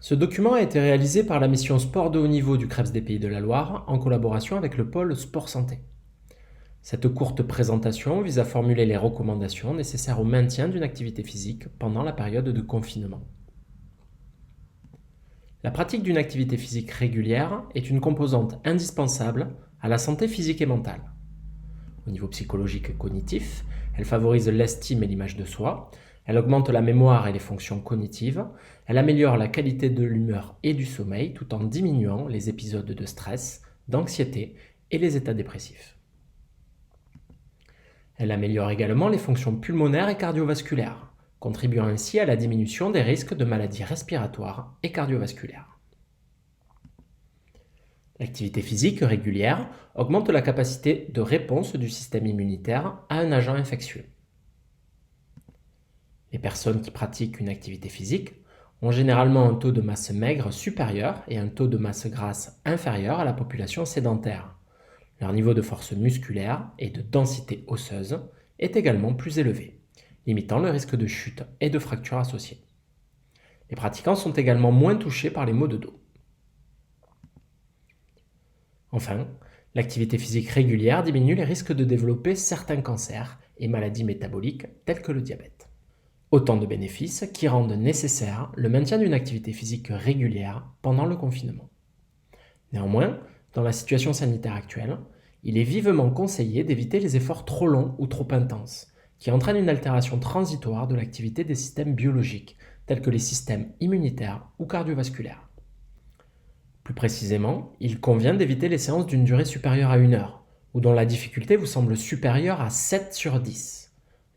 Ce document a été réalisé par la mission Sport de haut niveau du CREPS des Pays de la Loire en collaboration avec le pôle Sport Santé. Cette courte présentation vise à formuler les recommandations nécessaires au maintien d'une activité physique pendant la période de confinement. La pratique d'une activité physique régulière est une composante indispensable à la santé physique et mentale. Au niveau psychologique et cognitif, elle favorise l'estime et l'image de soi, elle augmente la mémoire et les fonctions cognitives, elle améliore la qualité de l'humeur et du sommeil tout en diminuant les épisodes de stress, d'anxiété et les états dépressifs. Elle améliore également les fonctions pulmonaires et cardiovasculaires, contribuant ainsi à la diminution des risques de maladies respiratoires et cardiovasculaires. L'activité physique régulière augmente la capacité de réponse du système immunitaire à un agent infectieux. Les personnes qui pratiquent une activité physique ont généralement un taux de masse maigre supérieur et un taux de masse grasse inférieur à la population sédentaire. Leur niveau de force musculaire et de densité osseuse est également plus élevé, limitant le risque de chute et de fractures associées. Les pratiquants sont également moins touchés par les maux de dos. Enfin, l'activité physique régulière diminue les risques de développer certains cancers et maladies métaboliques telles que le diabète. Autant de bénéfices qui rendent nécessaire le maintien d'une activité physique régulière pendant le confinement. Néanmoins, dans la situation sanitaire actuelle, il est vivement conseillé d'éviter les efforts trop longs ou trop intenses, qui entraînent une altération transitoire de l'activité des systèmes biologiques, tels que les systèmes immunitaires ou cardiovasculaires. Plus précisément, il convient d'éviter les séances d'une durée supérieure à 1 heure, ou dont la difficulté vous semble supérieure à 7 sur 10.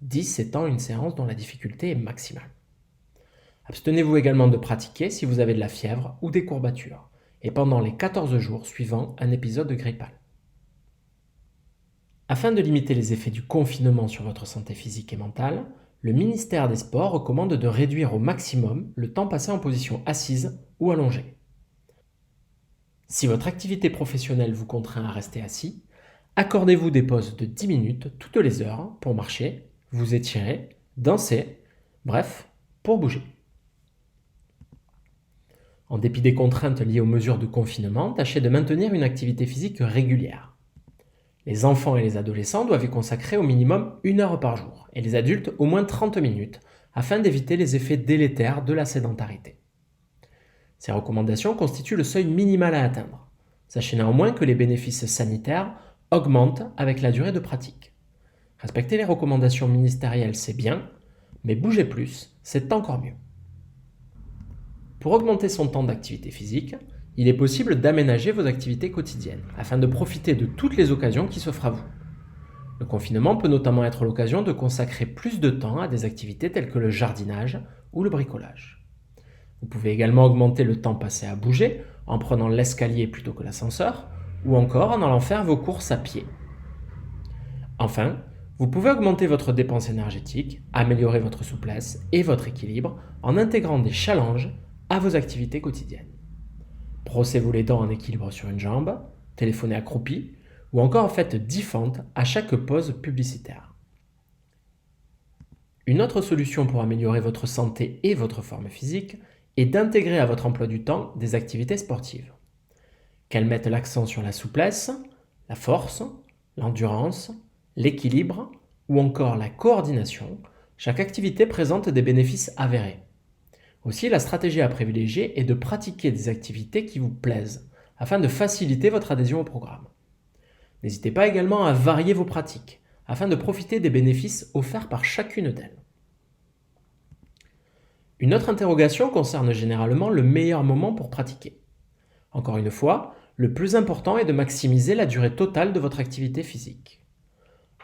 10 étant une séance dont la difficulté est maximale. Abstenez-vous également de pratiquer si vous avez de la fièvre ou des courbatures, et pendant les 14 jours suivant un épisode grippal. Afin de limiter les effets du confinement sur votre santé physique et mentale, le ministère des Sports recommande de réduire au maximum le temps passé en position assise ou allongée. Si votre activité professionnelle vous contraint à rester assis, accordez-vous des pauses de 10 minutes toutes les heures pour marcher, vous étirer, danser, bref, pour bouger. En dépit des contraintes liées aux mesures de confinement, tâchez de maintenir une activité physique régulière. Les enfants et les adolescents doivent y consacrer au minimum 1 heure par jour, et les adultes au moins 30 minutes, afin d'éviter les effets délétères de la sédentarité. Ces recommandations constituent le seuil minimal à atteindre. Sachez néanmoins que les bénéfices sanitaires augmentent avec la durée de pratique. Respecter les recommandations ministérielles, c'est bien, mais bouger plus, c'est encore mieux. Pour augmenter son temps d'activité physique, il est possible d'aménager vos activités quotidiennes afin de profiter de toutes les occasions qui s'offrent à vous. Le confinement peut notamment être l'occasion de consacrer plus de temps à des activités telles que le jardinage ou le bricolage. Vous pouvez également augmenter le temps passé à bouger en prenant l'escalier plutôt que l'ascenseur ou encore en allant faire vos courses à pied. Enfin, vous pouvez augmenter votre dépense énergétique, améliorer votre souplesse et votre équilibre en intégrant des challenges à vos activités quotidiennes. Brossez-vous les dents en équilibre sur une jambe, téléphonez accroupi ou encore faites 10 fentes à chaque pause publicitaire. Une autre solution pour améliorer votre santé et votre forme physique est d'intégrer à votre emploi du temps des activités sportives. Qu'elles mettent l'accent sur la souplesse, la force, l'endurance, l'équilibre ou encore la coordination, chaque activité présente des bénéfices avérés. Aussi, la stratégie à privilégier est de pratiquer des activités qui vous plaisent, afin de faciliter votre adhésion au programme. N'hésitez pas également à varier vos pratiques, afin de profiter des bénéfices offerts par chacune d'elles. Une autre interrogation concerne généralement le meilleur moment pour pratiquer. Encore une fois, le plus important est de maximiser la durée totale de votre activité physique.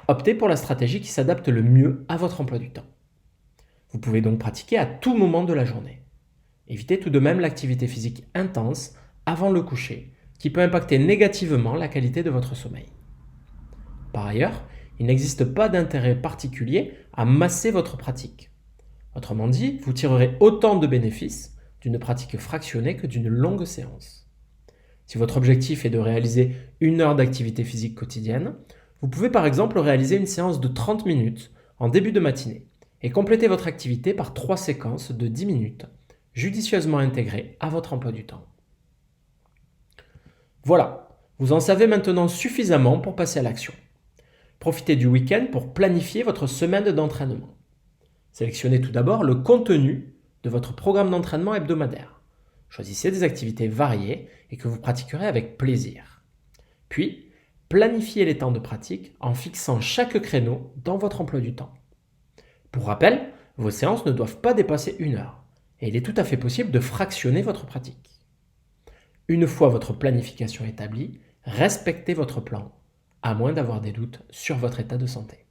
Optez pour la stratégie qui s'adapte le mieux à votre emploi du temps. Vous pouvez donc pratiquer à tout moment de la journée. Évitez tout de même l'activité physique intense avant le coucher, qui peut impacter négativement la qualité de votre sommeil. Par ailleurs, il n'existe pas d'intérêt particulier à masser votre pratique. Autrement dit, vous tirerez autant de bénéfices d'une pratique fractionnée que d'une longue séance. Si votre objectif est de réaliser 1 heure d'activité physique quotidienne, vous pouvez par exemple réaliser une séance de 30 minutes en début de matinée et compléter votre activité par 3 séquences de 10 minutes judicieusement intégrés à votre emploi du temps. Voilà, vous en savez maintenant suffisamment pour passer à l'action. Profitez du week-end pour planifier votre semaine d'entraînement. Sélectionnez tout d'abord le contenu de votre programme d'entraînement hebdomadaire. Choisissez des activités variées et que vous pratiquerez avec plaisir. Puis, planifiez les temps de pratique en fixant chaque créneau dans votre emploi du temps. Pour rappel, vos séances ne doivent pas dépasser 1 heure et il est tout à fait possible de fractionner votre pratique. Une fois votre planification établie, respectez votre plan, à moins d'avoir des doutes sur votre état de santé.